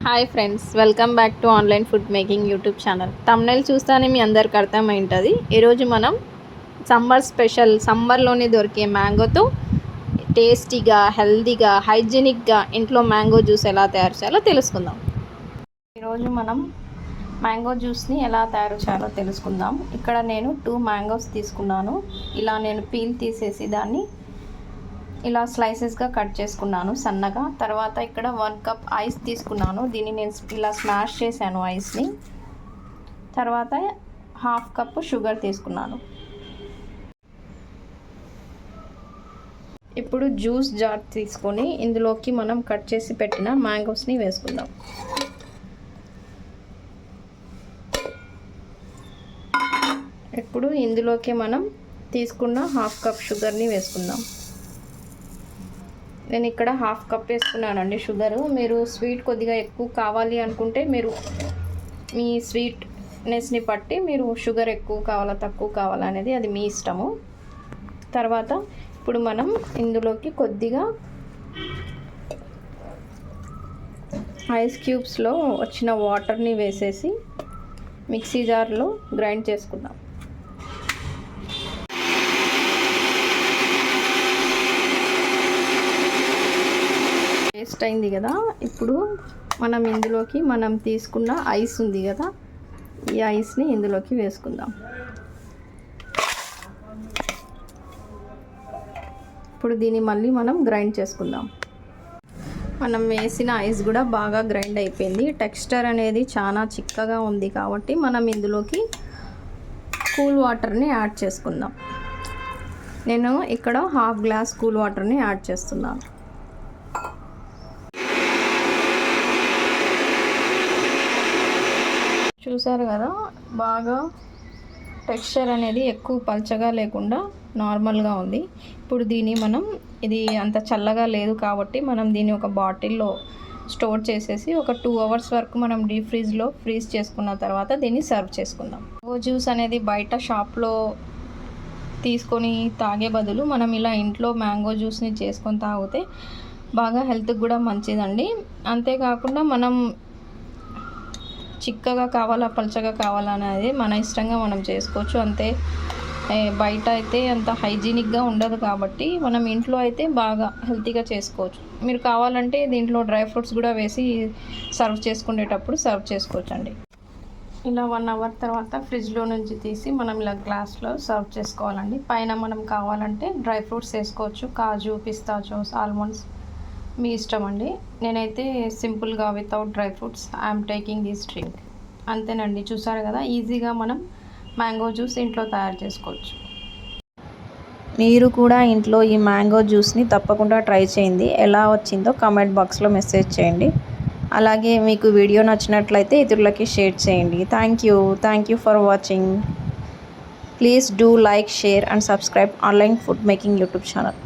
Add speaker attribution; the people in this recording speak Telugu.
Speaker 1: Hi friends, welcome back to online food making YouTube channel. Thumbnail చూస్తానే మీ అందరికి అర్థమైంటుంది. ఈరోజు మనం సమ్మర్ స్పెషల్, సమ్మర్లోనే దొరికే మ్యాంగోతో టేస్టీగా, హెల్తీగా, హైజీనిక్గా ఇంట్లో మ్యాంగో జ్యూస్ ఎలా తయారు చేయాలో తెలుసుకుందాం. ఈరోజు మనం మ్యాంగో జ్యూస్ని ఎలా తయారు చేయాలో తెలుసుకుందాం. ఇక్కడ నేను 2 మ్యాంగోస్ తీసుకున్నాను. ఇలా నేను పీల్ తీసేసి దాన్ని ఇలా స్లైసెస్గా కట్ చేసుకున్నాను సన్నగా. తర్వాత ఇక్కడ 1 కప్ ఐస్ తీసుకున్నాను. దీన్ని నేను ఇలా స్మాష్ చేశాను ఐస్ని. తర్వాత 1/2 కప్పు షుగర్ తీసుకున్నాను. ఇప్పుడు జ్యూస్ జార్ తీసుకొని ఇందులోకి మనం కట్ చేసి పెట్టిన మ్యాంగోస్ని వేసుకుందాం. ఇప్పుడు ఇందులోకి మనం తీసుకున్న 1/2 కప్ షుగర్ని వేసుకుందాం. నేను ఇక్కడ 1/2 కప్ వేసుకున్నానండి షుగరు. మీరు స్వీట్ కొద్దిగా ఎక్కువ కావాలి అనుకుంటే మీరు మీ స్వీట్నెస్ని బట్టి మీరు షుగర్ ఎక్కువ కావాలా తక్కువ కావాలా అనేది అది మీ ఇష్టము. తర్వాత ఇప్పుడు మనం ఇందులోకి కొద్దిగా ఐస్ క్యూబ్స్లో వచ్చిన వాటర్ని వేసేసి మిక్సీ జార్లో గ్రైండ్ చేసుకుందాం. పేస్ట్ అయింది కదా. ఇప్పుడు మనం ఇందులోకి మనం తీసుకున్న ఐస్ ఉంది కదా, ఈ ఐస్ని ఇందులోకి వేసుకుందాం. ఇప్పుడు దీన్ని మళ్ళీ మనం గ్రైండ్ చేసుకుందాం. మనం వేసిన ఐస్ కూడా బాగా గ్రైండ్ అయిపోయింది. టెక్స్చర్ అనేది చాలా చిక్కగా ఉంది కాబట్టి మనం ఇందులోకి కూల్ వాటర్ని యాడ్ చేసుకుందాం. నేను ఇక్కడ 1/2 గ్లాస్ కూల్ వాటర్ని యాడ్ చేస్తున్నాను. చూసారు కదా, బాగా టెక్స్చర్ అనేది ఎక్కువ పల్చగా లేకుండా నార్మల్గా ఉంది. ఇప్పుడు దీన్ని మనం, ఇది అంత చల్లగా లేదు కాబట్టి మనం దీన్ని ఒక బాటిల్లో స్టోర్ చేసేసి ఒక 2 అవర్స్ వరకు మనం డీప్ ఫ్రీజ్లో ఫ్రీజ్ చేసుకున్న తర్వాత దీన్ని సర్వ్ చేసుకుందాం. మ్యాంగో జ్యూస్ అనేది బయట షాప్లో తీసుకొని తాగే బదులు మనం ఇలా ఇంట్లో మ్యాంగో జ్యూస్ని చేసుకొని తాగితే బాగా హెల్త్కి కూడా మంచిదండి. అంతేకాకుండా మనం చిక్కగా కావాలా పల్చగా కావాలా అనేది మన ఇష్టంగా మనం చేసుకోవచ్చు. అంతే, బయట అయితే అంత హైజీనిక్గా ఉండదు కాబట్టి మనం ఇంట్లో అయితే బాగా హెల్తీగా చేసుకోవచ్చు. మీరు కావాలంటే దీంట్లో డ్రై ఫ్రూట్స్ కూడా వేసి సర్వ్ చేసుకునేటప్పుడు సర్వ్ చేసుకోవచ్చు అండి. ఇలా 1 అవర్ తర్వాత ఫ్రిడ్జ్లో నుంచి తీసి మనం ఇలా గ్లాస్లో సర్వ్ చేసుకోవాలండి. పైన మనం కావాలంటే డ్రై ఫ్రూట్స్ వేసుకోవచ్చు, కాజు, పిస్తాచోస్, ఆల్మండ్స్ మీ ఇష్టం అండి. నేనైతే సింపుల్గా without dry fruits I'm taking this drink. అంతేనండి. చూసారు కదా, ఈజీగా మనం మ్యాంగో జ్యూస్ ఇంట్లో తయారు చేసుకోవచ్చు. మీరు కూడా ఇంట్లో ఈ మ్యాంగో జ్యూస్ని తప్పకుండా ట్రై చేయండి. ఎలా వచ్చిందో కామెంట్ బాక్స్లో మెసేజ్ చేయండి. అలాగే మీకు వీడియో నచ్చినట్లయితే ఇతరులకి షేర్ చేయండి. Thank you for watching. Please do like, share and subscribe online food making YouTube channel.